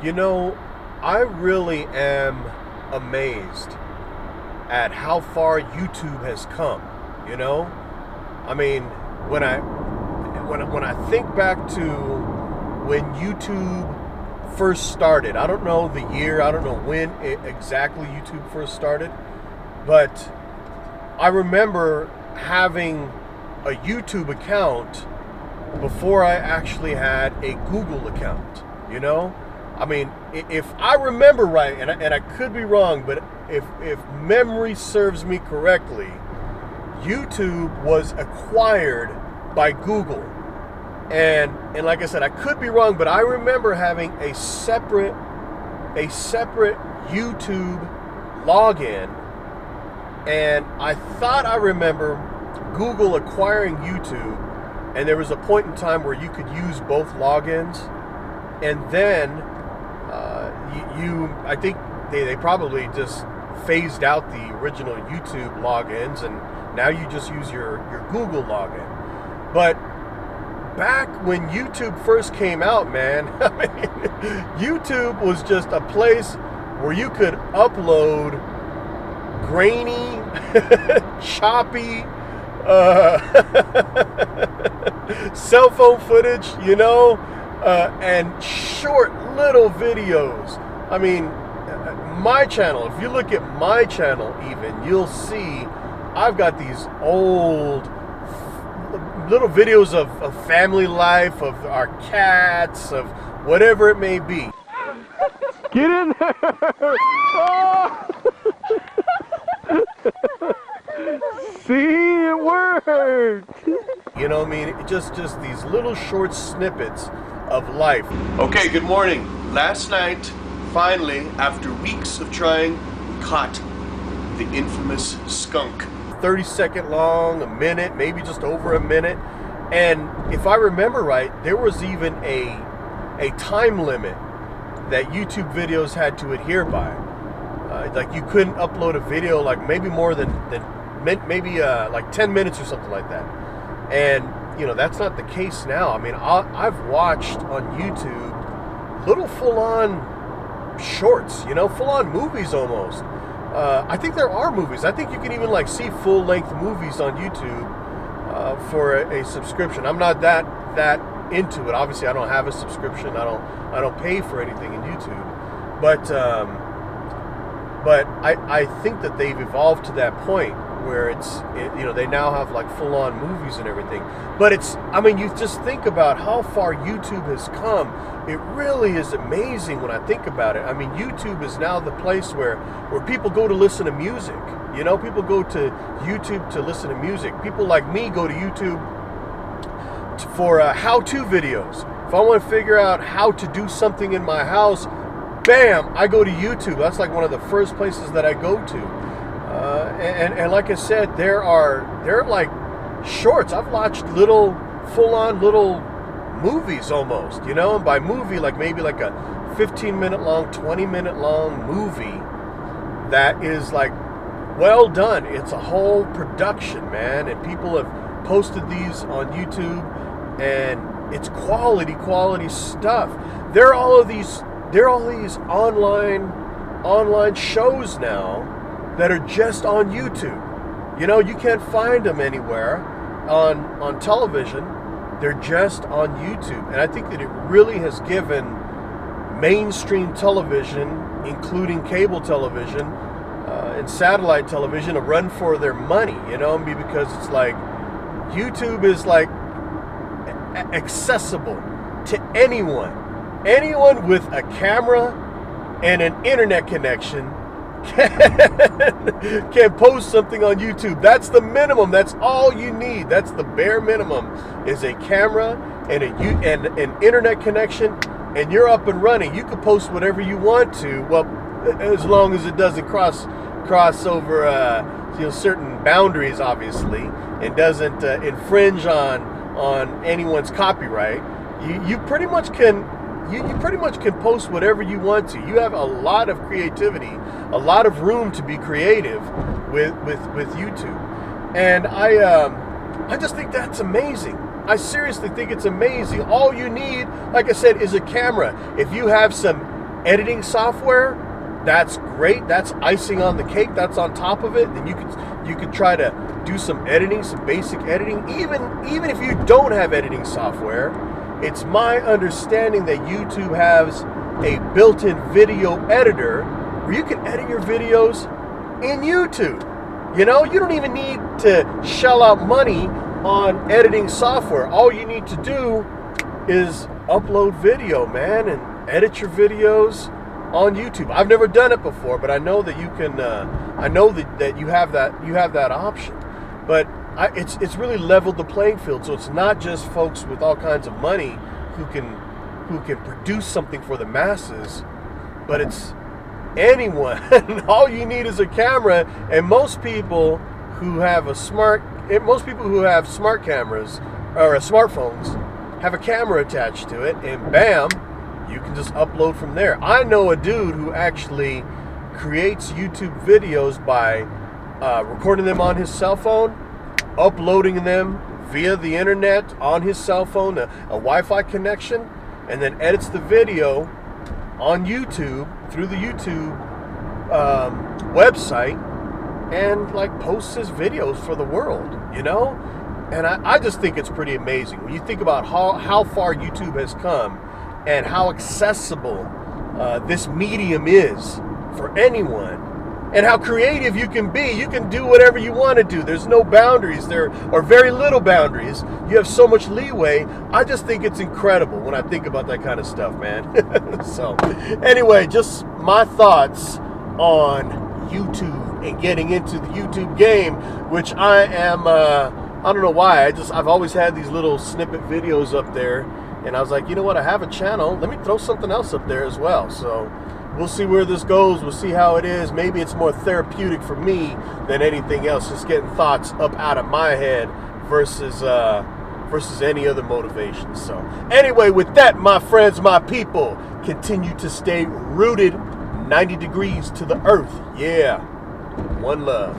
You know, I really am amazed at how far YouTube has come. You know, I mean, when I think back to when YouTube first started, I don't know the year, I don't know when exactly YouTube first started, but I remember having a YouTube account before I actually had a Google account. You know, I mean, if I remember right, and I could be wrong, but if memory serves me correctly, YouTube was acquired by Google. And like I said, I could be wrong, but I remember having a separate YouTube login, and I thought I remember Google acquiring YouTube, and there was a point in time where you could use both logins, and then I think they probably just phased out the original YouTube logins, and now you just use your Google login. But back when YouTube first came out, man, I mean, YouTube was just a place where you could upload grainy, choppy cell phone footage, you know, and short little videos. I mean, my channel, if you look at my channel even, you'll see I've got these old little videos of family life, of our cats, of whatever it may be. Get in there! Oh! See, it worked! You know what I mean? Just these little short snippets of life. Okay, good morning. Last night, finally, after weeks of trying, we caught the infamous skunk. 30-second long, a minute, maybe just over a minute. And if I remember right, there was even a time limit that YouTube videos had to adhere by. Like you couldn't upload a video like maybe more than like 10 minutes or something like that. And you know, that's not the case now. I mean, I've watched on YouTube little full-on shorts, you know, full-on movies almost. I think there are movies. I think you can even like see full-length movies on YouTube for a subscription. I'm not that into it. Obviously, I don't have a subscription. I don't pay for anything in YouTube. But I think that they've evolved to that point where you know, they now have like full-on movies and everything. But I mean, you just think about how far YouTube has come. It really is amazing when I think about it. I mean, YouTube is now the place where people go to listen to music. You know, people go to YouTube to listen to music. People like me go to YouTube for how-to videos. If I want to figure out how to do something in my house, bam, I go to YouTube. That's like one of the first places that I go to. And like I said, there are like shorts. I've watched full-on little movies almost, you know, and by movie, like maybe like a 15-minute long, 20-minute long movie that is like well done. It's a whole production, man, and people have posted these on YouTube, and it's quality stuff. There are all these online shows now that are just on YouTube. You know, you can't find them anywhere on television. They're just on YouTube. And I think that it really has given mainstream television, including cable television and satellite television, a run for their money, you know, because it's like YouTube is like accessible to anyone. Anyone with a camera and an internet connection can post something on YouTube. That's the minimum. That's all you need. That's the bare minimum, is a camera and an internet connection, and you're up and running. You can post whatever you want to, well, as long as it doesn't cross over you know, certain boundaries, obviously, and doesn't infringe on anyone's copyright. You pretty much can. You pretty much can post whatever you want to. You have a lot of creativity, a lot of room to be creative with YouTube. And I just think that's amazing. I seriously think it's amazing. All you need, like I said, is a camera. If you have some editing software, that's great. That's icing on the cake. That's on top of it. Then you could try to do some editing, some basic editing. Even if you don't have editing software, it's my understanding that YouTube has a built-in video editor where you can edit your videos in YouTube. You know, you don't even need to shell out money on editing software. All you need to do is upload video, man, and edit your videos on YouTube. I've never done it before, but I know that you can. I know that you have that option. But it's really leveled the playing field. So it's not just folks with all kinds of money who can produce something for the masses, but it's anyone. All you need is a camera, and most people who have smart cameras or smartphones have a camera attached to it, and bam, you can just upload from there. I know a dude who actually creates YouTube videos by recording them on his cell phone, uploading them via the internet on his cell phone, a Wi-Fi connection, and then edits the video on YouTube through the YouTube website, and like posts his videos for the world, you know? And I just think it's pretty amazing when you think about how far YouTube has come and how accessible this medium is for anyone, and how creative you can be. You can do whatever you want to do. There's no boundaries. There are very little boundaries. You have so much leeway. I just think it's incredible when I think about that kind of stuff, man. So anyway, just my thoughts on YouTube and getting into the YouTube game, which I am, I don't know why, I've always had these little snippet videos up there, and I was like, you know what, I have a channel, let me throw something else up there as well. So we'll see where this goes. We'll see how it is. Maybe it's more therapeutic for me than anything else, just getting thoughts up out of my head versus any other motivation. So anyway, with that, my friends, my people, continue to stay rooted 90 degrees to the earth. Yeah, one love.